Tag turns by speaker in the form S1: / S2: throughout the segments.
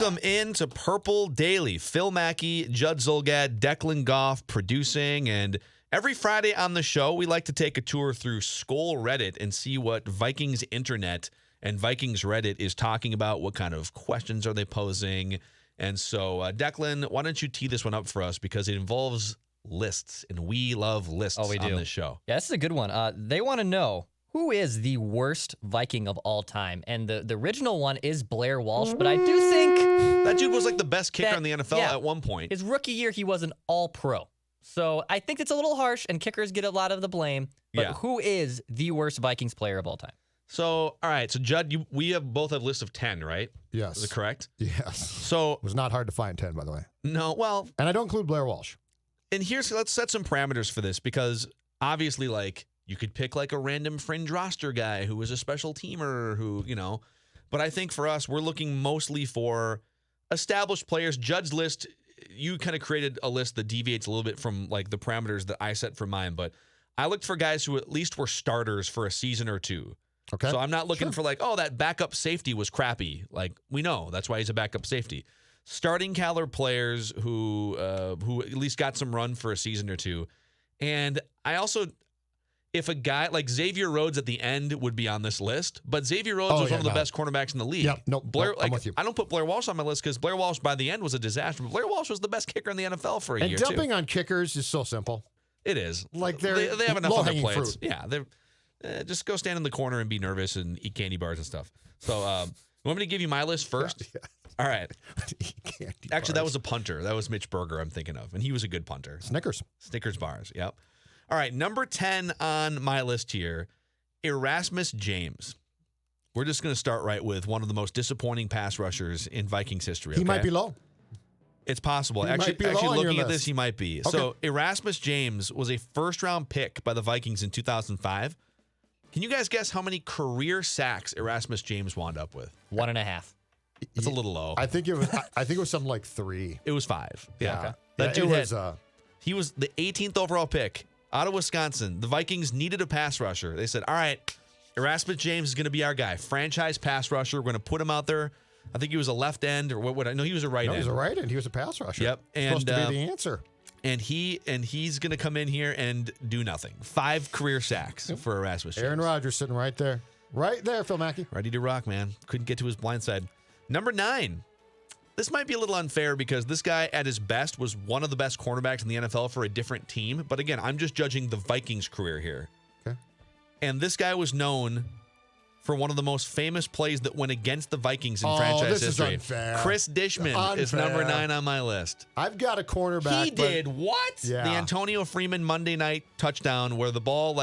S1: Welcome into Purple Daily. Phil Mackey, Judd Zulgad, Declan Goff producing, and every Friday on the show, we like to take a tour through Skol Reddit and see what Vikings Internet and Vikings Reddit is talking about. What kind of questions are they posing? And so, Declan, why don't you tee this one up for us, because it involves lists, and we love lists on this show.
S2: Yeah, this is a good one. They want to know, who is the worst Viking of all time? And the original one is Blair Walsh, but I do think
S1: that dude was like the best kicker in the NFL at one point.
S2: His rookie year, he was an all-pro. So I think it's a little harsh, and kickers get a lot of the blame. But who is the worst Vikings player of all time?
S1: So, all right. So, Judd, we both have a list of 10, right?
S3: Yes.
S1: Is it correct?
S3: Yes.
S1: So
S3: it was not hard to find 10, by the way.
S1: No, well.
S3: And I don't include Blair Walsh.
S1: And let's set some parameters for this, because obviously, like, you could pick like a random fringe roster guy who was a special teamer who, but I think for us, we're looking mostly for established players. Judd's list, you kind of created a list that deviates a little bit from like the parameters that I set for mine, but I looked for guys who at least were starters for a season or two.
S3: Okay.
S1: So I'm not looking for like, oh, that backup safety was crappy. Like, we know that's why he's a backup safety. Starting caliber players who at least got some run for a season or two. And I also, if a guy like Xavier Rhodes at the end would be on this list, but Xavier Rhodes was one of the best cornerbacks in the league.
S3: Yep,
S1: I'm with you. I don't put Blair Walsh on my list because Blair Walsh by the end was a disaster, but Blair Walsh was the best kicker in the NFL for a year,
S3: And dumping on kickers is so simple.
S1: It is.
S3: Like
S1: they have enough on their plates.
S3: Fruit.
S1: Yeah, they're just go stand in the corner and be nervous and eat candy bars and stuff. So, you want me to give you my list first?
S3: Yeah.
S1: All right. Actually, that was a punter. That was Mitch Berger I'm thinking of, and he was a good punter. Snickers bars, yep. All right, number 10 on my list here, Erasmus James. We're just going to start right with one of the most disappointing pass rushers in Vikings history.
S3: He might be low.
S1: It's possible. Actually, looking at this, he might be. Okay. So Erasmus James was a first-round pick by the Vikings in 2005. Can you guys guess how many career sacks Erasmus James wound up with?
S2: 1.5.
S1: It's a little low.
S3: I think it was something like 3.
S1: It was 5. Yeah.
S3: Okay.
S1: That dude he was the 18th overall pick out of Wisconsin. The Vikings needed a pass rusher. They said, all right, Erasmus James is going to be our guy. Franchise pass rusher. We're going to put him out there. I think he was a left end, or what would I know? He was a right end.
S3: He was a right end. He was a pass rusher.
S1: Yep.
S3: Supposed to be the answer.
S1: And he's going to come in here and do nothing. 5 career sacks for Erasmus James.
S3: Aaron Rodgers sitting right there. Right there, Phil Mackey.
S1: Ready to rock, man. Couldn't get to his blind side. Number 9. This might be a little unfair because this guy at his best was one of the best cornerbacks in the NFL for a different team. But again, I'm just judging the Vikings career here.
S3: Okay.
S1: And this guy was known for one of the most famous plays that went against the Vikings in franchise history.
S3: Is unfair.
S1: Chris Dishman is number 9 on my list.
S3: I've got a cornerback.
S1: He did what?
S3: Yeah.
S1: The Antonio Freeman Monday night touchdown where the ball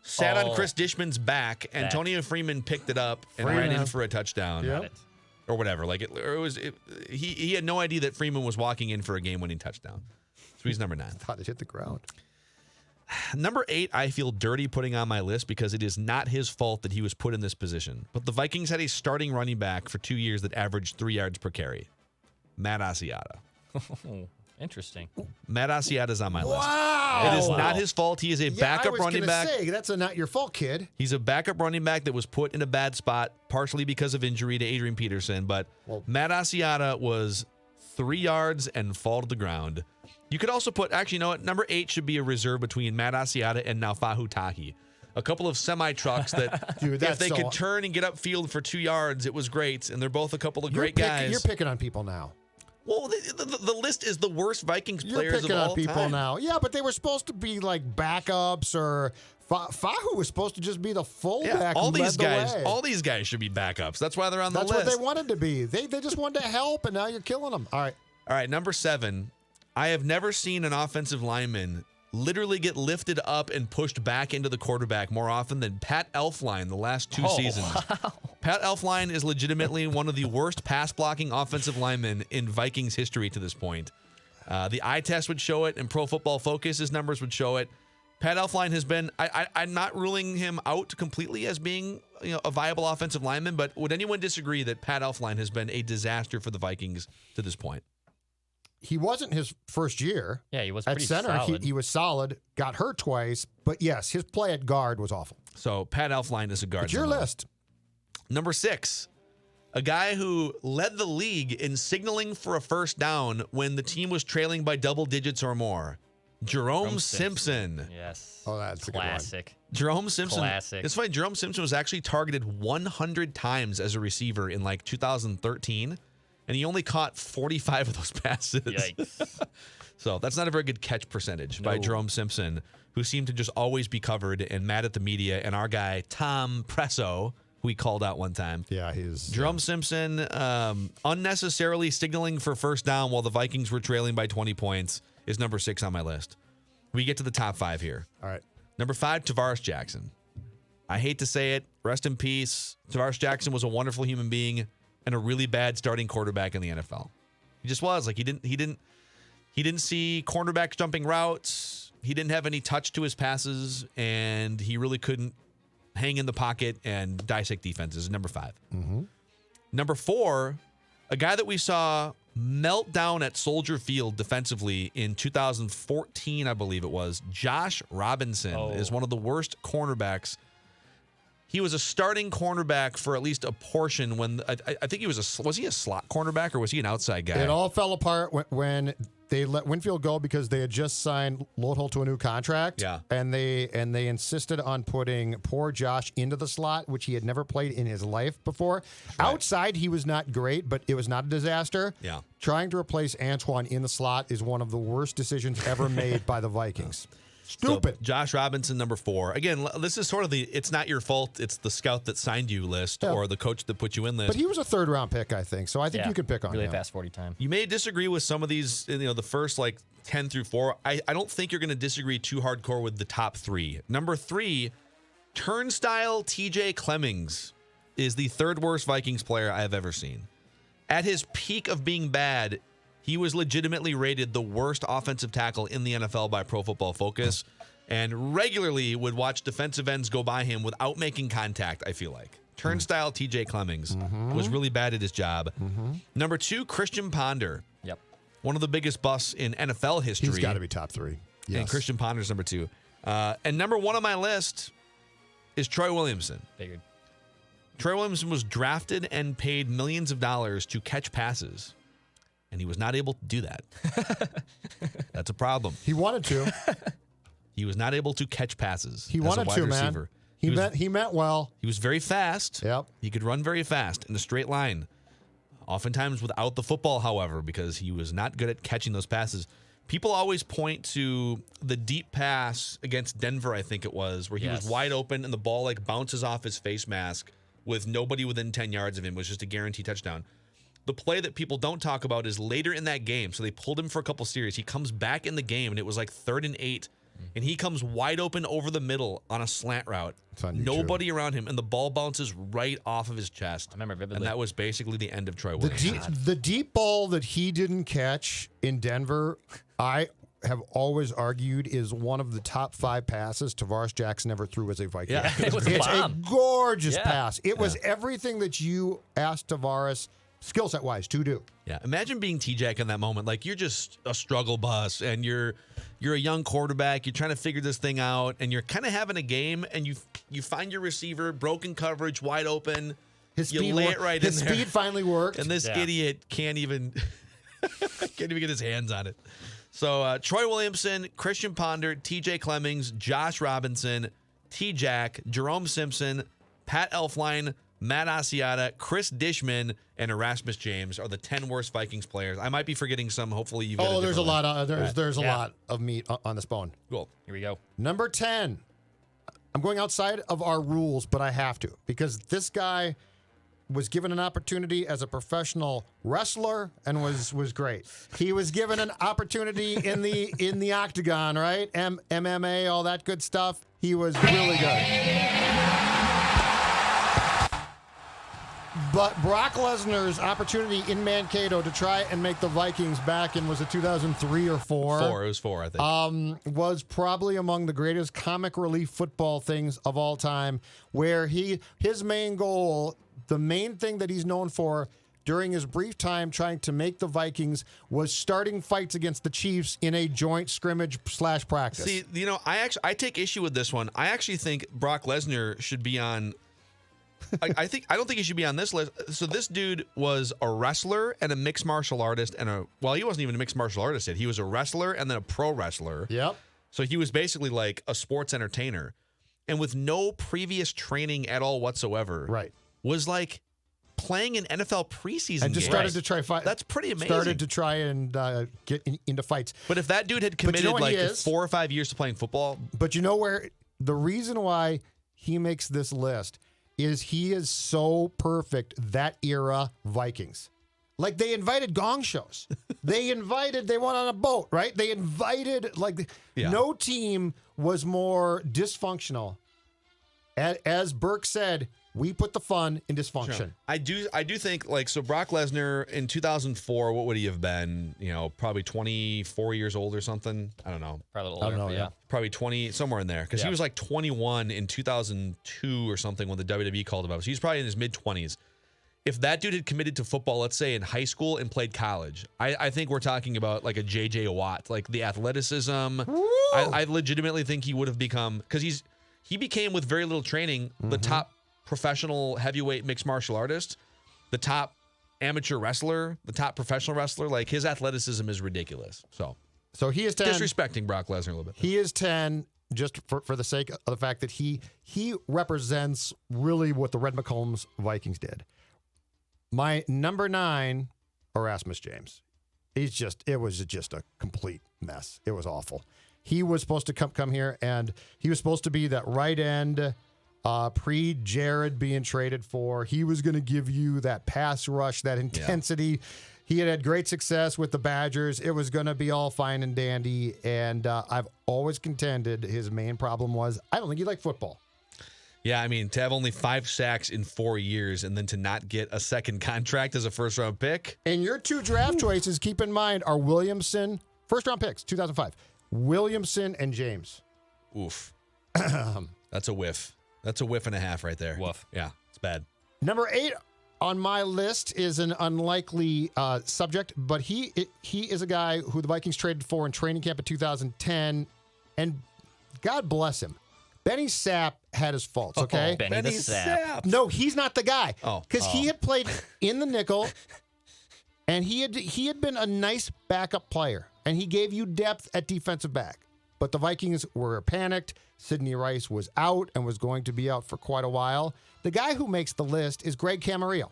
S1: sat on Chris Dishman's back. Antonio Freeman picked it up and ran in for a touchdown.
S3: Yep.
S1: Or whatever. He had no idea that Freeman was walking in for a game-winning touchdown. So he's number 9.
S3: I thought it hit the ground.
S1: Number 8, I feel dirty putting on my list because it is not his fault that he was put in this position. But the Vikings had a starting running back for 2 years that averaged 3 yards per carry. Matt Asiata.
S2: Interesting.
S1: Matt Asiata's on my list.
S3: Wow.
S1: It is not his fault. He is a backup running back.
S3: Say, that's not your fault, kid.
S1: He's a backup running back that was put in a bad spot, partially because of injury to Adrian Peterson. But Matt Asiata was 3 yards and fall to the ground. You could also put, actually, you know what? Number 8 should be a reserve between Matt Asiata and Naufahu Tahi. A couple of semi-trucks that,
S3: Dude,
S1: if they could turn and get upfield for 2 yards, it was great. And they're both a couple of great guys.
S3: You're picking on people now.
S1: Well, the list is the worst Vikings players of all time.
S3: You're picking on people now. Yeah, but they were supposed to be like backups, or Fahu was supposed to just be the fullback.
S1: Yeah, all these guys should be backups. That's why they're on the list.
S3: That's what they wanted to be. They just wanted to help, and now you're killing them. All right,
S1: number 7. I have never seen an offensive lineman literally get lifted up and pushed back into the quarterback more often than Pat Elflein the last 2 seasons. Wow. Pat Elflein is legitimately one of the worst pass-blocking offensive linemen in Vikings history to this point. The eye test would show it, and Pro Football Focus, his numbers would show it. Pat Elflein has been, I'm not ruling him out completely as being a viable offensive lineman, but would anyone disagree that Pat Elflein has been a disaster for the Vikings to this point?
S3: He wasn't his first year.
S2: Yeah, he was
S3: at
S2: pretty
S3: center.
S2: Solid.
S3: He was solid. Got hurt twice, but yes, his play at guard was awful.
S1: So Pat Elflein is a guard.
S3: It's your list.
S1: Number 6, A guy who led the league in signaling for a first down when the team was trailing by double digits or more. Jerome Simpson.
S2: Yes.
S3: Oh, that's
S2: classic.
S3: a good one.
S1: Jerome Simpson.
S2: Classic.
S1: It's funny. Jerome Simpson was actually targeted 100 times as a receiver in like 2013, and he only caught 45 of those passes.
S2: Yikes.
S1: So that's not a very good catch percentage by Jerome Simpson, who seemed to just always be covered and mad at the media. And our guy, Tom Presso, who we called out one time.
S3: Yeah, he's...
S1: Jerome Simpson unnecessarily signaling for first down while the Vikings were trailing by 20 points is number 6 on my list. We get to the top 5 here.
S3: All right.
S1: Number 5, Tavares Jackson. I hate to say it. Rest in peace. Tavares Jackson was a wonderful human being and a really bad starting quarterback in the NFL. He just was. Like, he didn't see cornerbacks jumping routes. He didn't have any touch to his passes, and he really couldn't hang in the pocket and dissect defenses. Number 5.
S3: Mm-hmm.
S1: Number 4, a guy that we saw melt down at Soldier Field defensively in 2014, I believe it was. Josh Robinson is one of the worst cornerbacks. He was a starting cornerback for at least a portion when I think he was he a slot cornerback or was he an outside guy?
S3: It all fell apart when they let Winfield go because they had just signed Lothal to a new contract.
S1: Yeah.
S3: And they insisted on putting poor Josh into the slot, which he had never played in his life before. Right. Outside, he was not great, but it was not a disaster.
S1: Yeah.
S3: Trying to replace Antoine in the slot is one of the worst decisions ever made by the Vikings. Stupid.
S1: So, Josh Robinson, number 4. Again, this is sort of the it's not your fault, it's the scout that signed you list or the coach that put you in list.
S3: But he was a 3rd-round pick, I think, so I think you could pick on
S2: really
S3: him.
S2: fast 40 time.
S1: You may disagree with some of these, the first like 10 through 4. I don't think you're going to disagree too hardcore with the top 3. Number 3, Turnstile TJ Clemmings is the 3rd worst Vikings player I have ever seen. At his peak of being bad, he was legitimately rated the worst offensive tackle in the NFL by Pro Football Focus and regularly would watch defensive ends go by him without making contact, I feel like. Turnstile TJ Clemmings was really bad at his job. Number 2, Christian Ponder.
S2: Yep.
S1: One of the biggest busts in NFL history.
S3: He's got to be top 3. Yes.
S1: And Christian Ponder's number 2. And number 1 on my list is Troy Williamson.
S2: Figured.
S1: Troy Williamson was drafted and paid millions of dollars to catch passes, and he was not able to do that. That's a problem.
S3: He wanted to.
S1: He was not able to catch passes.
S3: He
S1: as
S3: wanted
S1: a wide
S3: to,
S1: receiver.
S3: man. He meant well.
S1: He was very fast.
S3: Yep.
S1: He could run very fast in a straight line. Oftentimes without the football, however, because he was not good at catching those passes. People always point to the deep pass against Denver, I think it was, where he was wide open and the ball like bounces off his face mask with nobody within 10 yards of him. It was just a guaranteed touchdown. The play that people don't talk about is later in that game. So they pulled him for a couple series. He comes back in the game, and it was like 3rd and 8. And he comes wide open over the middle on a slant route. Nobody around him, and the ball bounces right off of his chest.
S2: I remember vividly.
S1: And that was basically the end of Troy Williamson.
S3: The deep ball that he didn't catch in Denver, I have always argued is one of the top 5 passes Tavares Jackson ever threw as a Viking.
S2: Yeah, it was
S3: it's
S2: a
S3: a gorgeous pass. It was everything that you asked Tavares, skill set wise, to do.
S1: Yeah, imagine being T-Jack in that moment. Like, you're just a struggle bus, and you're a young quarterback. You're trying to figure this thing out, and you're kind of having a game, and you find your receiver, broken coverage, wide open.
S3: His
S1: speed lay it right in there.
S3: His speed finally worked.
S1: And this idiot can't even get his hands on it. So Troy Williamson, Christian Ponder, TJ Clemmings, Josh Robinson, T-Jack, Jerome Simpson, Pat Elflein, Matt Asiata, Chris Dishman, and Erasmus James are the 10 worst Vikings players. I might be forgetting some. Hopefully you've got
S3: there's a lot of there's a
S2: Yeah.
S3: lot of meat on this bone.
S1: Cool.
S2: Here we go.
S3: Number 10. I'm going outside of our rules, but I have to because this guy was given an opportunity as a professional wrestler and was great. He was given an opportunity in the octagon, right? MMA, all that good stuff. He was really good. But Brock Lesnar's opportunity in Mankato to try and make the Vikings back in, was it 2003 or 4?
S1: It was 4, I think.
S3: Was probably among the greatest comic relief football things of all time, where his main goal, the main thing that he's known for during his brief time trying to make the Vikings, was starting fights against the Chiefs in a joint scrimmage / practice.
S1: See, I take issue with this one. I actually think Brock Lesnar should be on I don't think he should be on this list. So this dude was a wrestler and a mixed martial artist he wasn't even a mixed martial artist yet. He was a wrestler and then a pro wrestler.
S3: Yep.
S1: So he was basically like a sports entertainer, and with no previous training at all whatsoever.
S3: Right.
S1: Was like playing an NFL preseason
S3: and just
S1: game.
S3: started to try fight.
S1: That's pretty amazing.
S3: Started to try and get into fights.
S1: But if that dude had committed like 4 or 5 years to playing football.
S3: But you know where the reason why he makes this list is he is so perfect that era Vikings. Like they invited gong shows. They went on a boat, right? They invited no team was more dysfunctional. As Burke said, we put the fun in dysfunction.
S1: Sure. I do think so Brock Lesnar in 2004, what would he have been? Probably 24 years old or something. I don't know.
S2: Probably a little older.
S3: I don't know, yeah.
S1: Probably 20, somewhere in there. Because he was like 21 in 2002 or something when the WWE called him up. So he's probably in his mid-20s. If that dude had committed to football, let's say in high school and played college, I think we're talking about like a J.J. Watt, like the athleticism. I legitimately think he would have become, because he became with very little training, the top professional heavyweight mixed martial artist, the top amateur wrestler, the top professional wrestler. Like his athleticism is ridiculous. So
S3: he is 10.
S1: Disrespecting Brock Lesnar a little bit.
S3: He is 10 just for the sake of the fact that he represents really what the Red McCombs Vikings did. My number 9, Erasmus James. It was just a complete mess. It was awful. He was supposed to come here, and he was supposed to be that right end, pre-Jared being traded for. He was going to give you that pass rush, that intensity. Yeah. He had great success with the Badgers. It was going to be all fine and dandy, and I've always contended his main problem was I don't think he liked football.
S1: Yeah, I mean, to have only 5 sacks in 4 years and then to not get a second contract as a first-round pick.
S3: And your 2 draft choices, keep in mind, are Williamson, first-round picks, 2005, Williamson and James.
S1: Oof. That's a whiff. That's a whiff and a half right there.
S2: Woof.
S1: Yeah, it's bad.
S3: Number 8 on my list is an unlikely subject, but he is a guy who the Vikings traded for in training camp in 2010, and God bless him. Benny Sapp had his faults, okay?
S2: Benny the Sapp.
S3: No, he's not the guy. Because he had played in the nickel, and he had been a nice backup player, and he gave you depth at defensive back. But the Vikings were panicked. Sidney Rice was out and was going to be out for quite a while. The guy who makes the list is Greg Camarillo.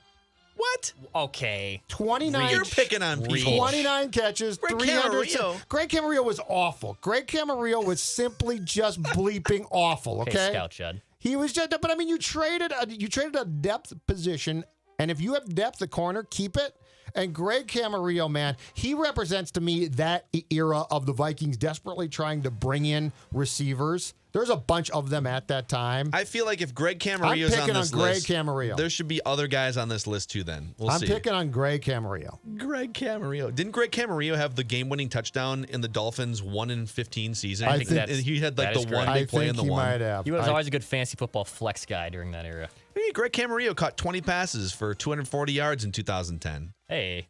S1: What?
S2: Okay.
S3: 29.
S1: You're picking on people.
S3: 29 catches,
S1: Greg
S3: 300.
S1: Camarillo.
S3: Greg Camarillo was awful. Greg Camarillo was simply just bleeping awful. Okay.
S2: Scout Judd.
S3: He was just. But I mean, you traded a depth position, and if you have depth at corner, keep it. And Greg Camarillo, man, he represents to me that era of the Vikings desperately trying to bring in receivers. There's a bunch of them at that time.
S1: I feel like if Greg Camarillo's on this list,
S3: Camarillo.
S1: There should be other guys on this list too. Then we'll see.
S3: I'm picking on Greg Camarillo.
S1: Greg Camarillo. Didn't Greg Camarillo have the game-winning touchdown in the Dolphins' 1-in-15 season?
S3: I think
S1: that he had like the one big play in the one.
S3: Might have.
S2: He was always a good fantasy football flex guy during that era.
S1: Hey, Greg Camarillo caught 20 passes for 240 yards in 2010.
S2: Hey.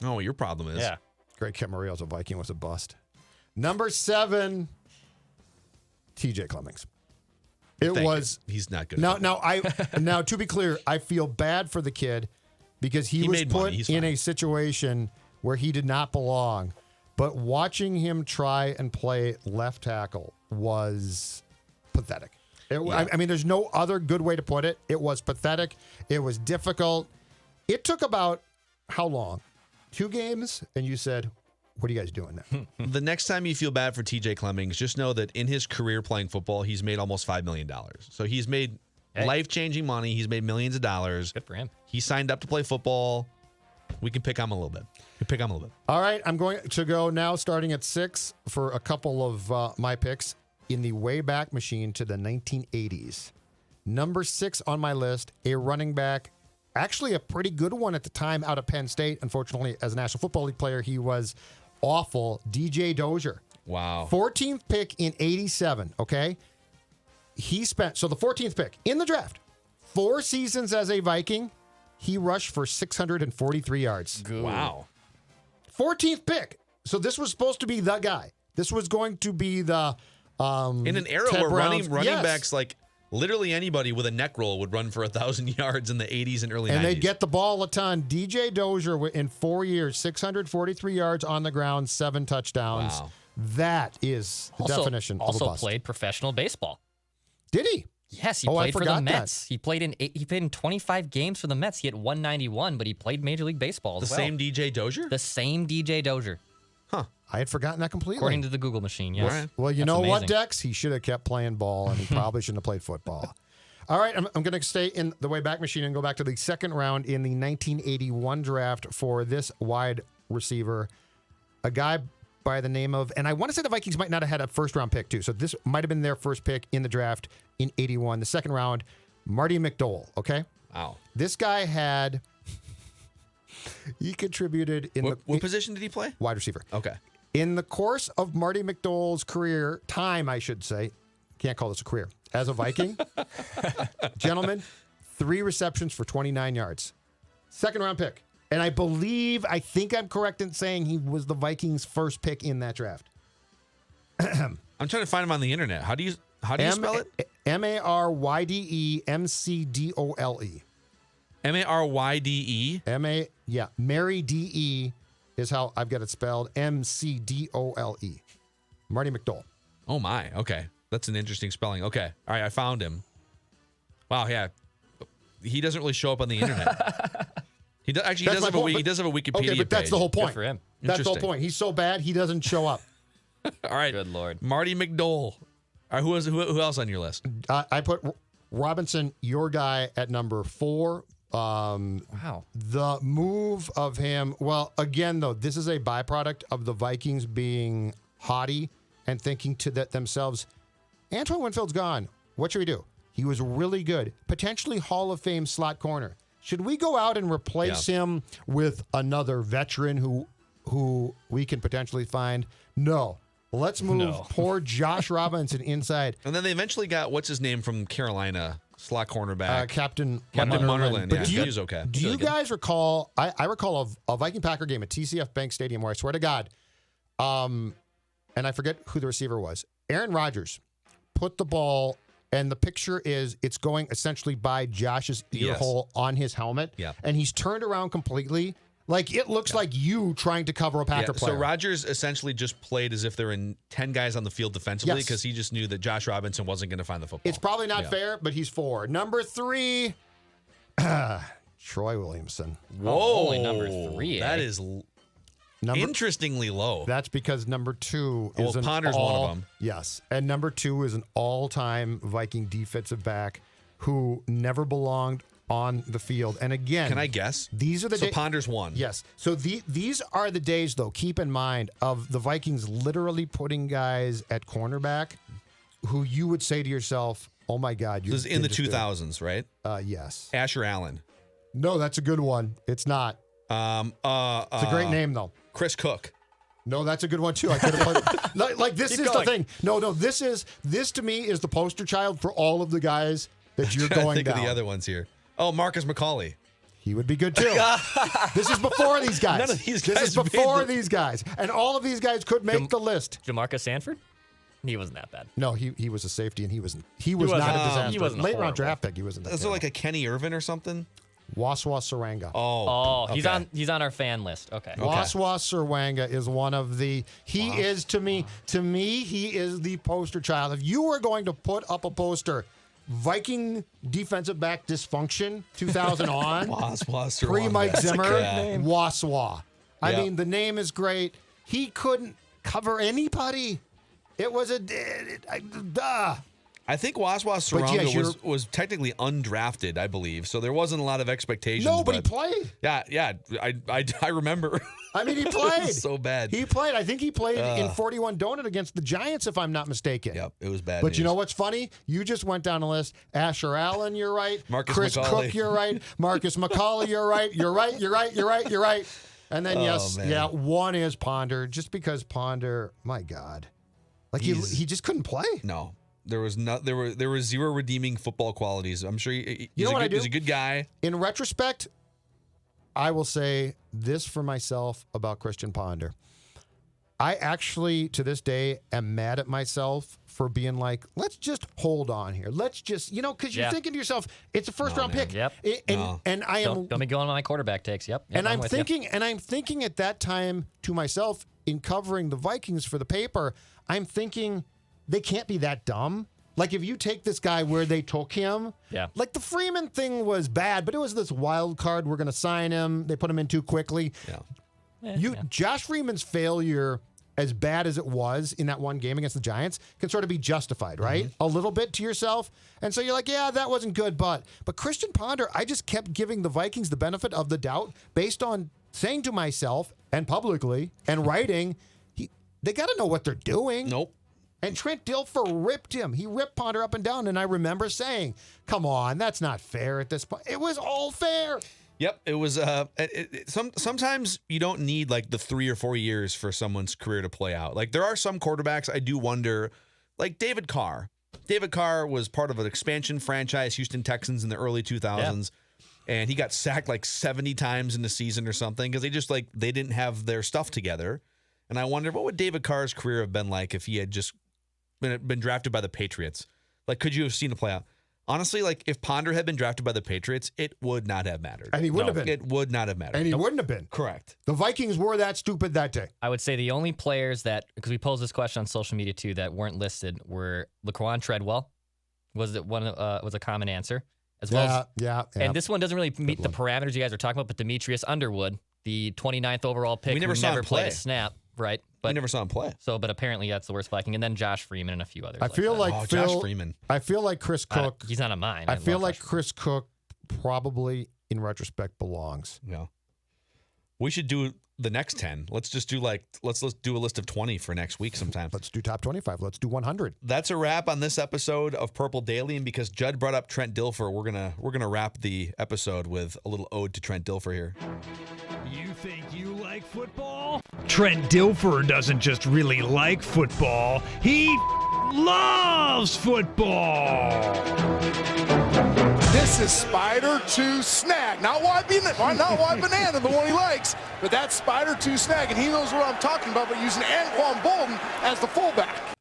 S1: Oh, what your problem is?
S2: Yeah.
S3: Greg Camarillo's a Viking was a bust. Number 7, TJ Clemmings.
S1: He's not good.
S3: Now to be clear, I feel bad for the kid because he was put in a situation where he did not belong. But watching him try and play left tackle was pathetic. I mean, there's no other good way to put it. It was pathetic. It was difficult. It took about how long? 2 games, and you said, what are you guys doing now?
S1: The next time you feel bad for TJ Clemmings, just know that in his career playing football, he's made almost $5 million. So he's made life-changing money. He's made millions of dollars.
S2: Good for him.
S1: He signed up to play football. We can pick on him a little bit.
S3: All right, I'm going to go now starting at 6 for a couple of my picks in the Wayback Machine to the 1980s. Number 6 on my list, a running back. Actually, a pretty good one at the time out of Penn State. Unfortunately, as a National Football League player, he was awful. DJ Dozier.
S1: Wow.
S3: 14th pick in 87, okay? The 14th pick in the draft, 4 seasons as a Viking, he rushed for 643 yards.
S2: Good.
S1: Wow.
S3: 14th pick. So this was supposed to be the guy. This was going to be the
S1: in an era
S3: Ted
S1: where
S3: Brown's,
S1: running backs, like, Literally anybody with a neck roll would run for 1,000 yards in the 80s and early 90s.
S3: And they'd get the ball a ton. DJ Dozier in 4 years, 643 yards on the ground, 7 touchdowns.
S1: Wow.
S3: That is the definition of a bust.
S2: Also played professional baseball.
S3: Did he?
S2: Yes, he
S3: I
S2: played for the
S3: forgot
S2: Mets. He played in 25 games for the Mets. He hit 191, but he played Major League Baseball as well.
S1: The same DJ Dozier?
S2: The same DJ Dozier,
S3: I had forgotten that completely.
S2: according to the Google machine. Yes.
S1: All right.
S3: Well, you
S2: That's
S3: know what,
S2: amazing.
S3: Dex? He should have kept playing ball, and he probably shouldn't have played football. All right, I'm going to stay in the way back machine and go back to the second round in the 1981 draft for this wide receiver, a guy by the name of, and I want to say the Vikings might not have had a first-round pick, too, so this might have been their first pick in the draft in 81. The second round, Marty McDowell, okay?
S1: Wow.
S3: This guy had, he contributed in
S1: What position did he play?
S3: wide receiver.
S1: Okay.
S3: In the course of Marty McDowell's career, time, I should say, can't call this a career, as a Viking, gentlemen, 3 receptions for 29 yards. Second round pick. And I think I'm correct in saying he was the Vikings' first pick in that draft.
S1: I'm trying to find him on the internet. How do you spell it?
S3: MaryDeMcdole.
S1: Maryde?
S3: Mary D-E is how I've got it spelled. McDole. Marty McDowell.
S1: Oh, my. Okay. That's an interesting spelling. Okay. All right. I found him. Wow. Yeah. He doesn't really show up on the internet. He does have a Wikipedia
S3: Okay, but that's
S1: page.
S3: the whole point.
S2: Good for him.
S3: That's the whole
S1: Interesting.
S3: point. He's so bad, he doesn't show up.
S1: All right.
S2: Good Lord.
S1: Marty McDowell. All right, who else on your list?
S3: I put Robinson, your guy, at number 4.
S2: Wow.
S3: The move of him, well, again, though, this is a byproduct of the Vikings being haughty and thinking to themselves, Antoine Winfield's gone. What should we do? He was really good. Potentially Hall of Fame slot corner. Should we go out and replace him with another veteran who we can potentially find? No. Let's move poor Josh Robinson inside.
S1: And then they eventually got, what's his name from Carolina, slot cornerback?
S3: Captain
S1: Munnerlin.
S3: But
S1: Yeah, he was okay.
S3: Do you guys recall, I recall a Viking Packer game at TCF Bank Stadium where I swear to God, and I forget who the receiver was. Aaron Rodgers put the ball, and the picture is it's going essentially by Josh's ear hole on his helmet.
S1: Yeah.
S3: And he's turned around completely. Like, it looks like you trying to cover a Packer player.
S1: So Rodgers essentially just played as if there were 10 guys on the field defensively
S3: Yes.
S1: because he just knew that Josh Robinson wasn't going to find the football.
S3: It's probably not fair, but he's 4. Number 3, Troy Williamson.
S1: Whoa.
S2: Only number 3,
S1: That
S2: eh?
S1: is
S3: Number
S1: interestingly low.
S3: That's because number 2
S1: Well,
S3: is an
S1: Ponder's one of them.
S3: Yes, and number 2 is an all-time Viking defensive back who never belonged on the field. And again,
S1: Can I guess?
S3: These are the
S1: So Ponder's one.
S3: Yes. So these are the days, though. Keep in mind of the Vikings literally putting guys at cornerback who you would say to yourself, "Oh my God!"
S1: This is in the 2000s, right?
S3: Yes.
S1: Asher Allen.
S3: No, that's a good one. It's not. It's a great name, though.
S1: Chris Cook.
S3: No, that's a good one too. I could have played. like this
S2: Keep
S3: is
S2: going.
S3: the thing. No, this to me is the poster child for all of the guys that you're
S1: I
S3: going
S1: think
S3: down.
S1: of the other ones here. Oh, Marcus McCauley.
S3: He would be good too. This is before these guys.
S1: None of these
S3: This
S1: guys
S3: is before
S1: made the-
S3: these guys, and all of these guys could make the list.
S2: Jamarcus Sanford? He wasn't that bad.
S3: No, he was a safety, and he was not
S2: wasn't-
S3: a disaster.
S2: he wasn't
S3: Late round
S2: horrible.
S3: draft pick. He wasn't. That
S1: Is it like a Kenny Irvin or something?
S3: Waswa Saranga.
S2: Oh, he's
S1: okay.
S2: he's on our fan list. Okay.
S3: Waswa Saranga is one of the. He is to me. He is the poster child. If you were going to put up a poster, Viking defensive back dysfunction 2000 on
S1: Waswa
S3: pre Mike
S1: Saranga.
S3: Zimmer,
S1: Yeah.
S3: Waswa. I
S1: Yeah.
S3: mean, the name is great. He couldn't cover anybody. It was a.
S1: I think Waswa
S3: But yes,
S1: Saranga was technically undrafted, I believe. So there wasn't a lot of expectations.
S3: Nobody
S1: but
S3: played.
S1: Yeah. I remember.
S3: I mean, he
S1: It
S3: played.
S1: was so bad.
S3: He played. I think he played in 41 Donut against the Giants, if I'm not mistaken.
S1: Yep, it was bad.
S3: But you
S1: news.
S3: know what's funny? You just went down the list. Asher Allen, you're right.
S1: Marcus
S3: Chris
S1: McCauley.
S3: Cook, you're right. Marcus McCauley, you're right. You're right. And then,
S1: man.
S3: one is Ponder, just because Ponder, my God. Like, he just couldn't play.
S1: No. There were zero redeeming football qualities. I'm sure he's a good guy.
S3: In retrospect, I will say this for myself about Christian Ponder. I actually, to this day, am mad at myself for being like, let's just hold on here. Let's just, because you're thinking to yourself, it's a first-round pick.
S2: Yep.
S3: And I am.
S2: Don't be going on my quarterback takes. Yep.
S3: And I'm thinking at that time to myself in covering the Vikings for the paper, I'm thinking they can't be that dumb. Like if you take this guy where they took him, like the Freeman thing was bad, but it was this wild card. We're going to sign him. They put him in too quickly. Josh Freeman's failure, as bad as it was in that one game against the Giants, can sort of be justified, right? A little bit to yourself. And so you're like, yeah, that wasn't good. But Christian Ponder, I just kept giving the Vikings the benefit of the doubt based on saying to myself and publicly and writing, they got to know what they're doing.
S1: Nope.
S3: And Trent Dilfer ripped him. He ripped Ponder up and down. And I remember saying, come on, that's not fair at this point. It was all fair.
S1: Yep, it was. Sometimes you don't need like the 3 or 4 years for someone's career to play out. Like there are some quarterbacks I do wonder, like David Carr. David Carr was part of an expansion franchise, Houston Texans, in the early 2000s, and he got sacked like 70 times in the season or something because they didn't have their stuff together. And I wonder what would David Carr's career have been like if he had just been drafted by the Patriots. Like, could you have seen it play out? Honestly, like if Ponder had been drafted by the Patriots, it would not have mattered.
S3: And he wouldn't have been.
S1: It would not have mattered.
S3: And he wouldn't have been.
S1: Correct.
S3: The Vikings were that stupid that day.
S2: I would say the only players that, because we posed this question on social media too, that weren't listed were Laquan Treadwell. Was a common answer. As well as, and this one doesn't really meet the parameters you guys are talking about, but Demetrius Underwood, the 29th overall pick,
S1: we never
S2: played a snap, right?
S1: But we never saw him play.
S2: But apparently that's the worst Viking. And then Josh Freeman and a few others.
S3: I feel like
S1: Josh Freeman.
S3: I feel like Chris Cook.
S2: He's not on mine.
S3: I feel like Chris Cook probably, in retrospect, belongs.
S1: Yeah. We should do the next 10. Let's just do let's do a list of 20 for next week sometime.
S3: Let's do top 25. Let's do 100.
S1: That's a wrap on this episode of Purple Daily. And because Judd brought up Trent Dilfer, we're gonna wrap the episode with a little ode to Trent Dilfer here.
S4: You think you like football? Trent Dilfer doesn't just really like football. He loves football.
S5: This is Spider 2 Snag. Not White Banana, the one he likes, but that's Spider 2 Snag, and he knows what I'm talking about, but using Anquan Bolden as the fullback.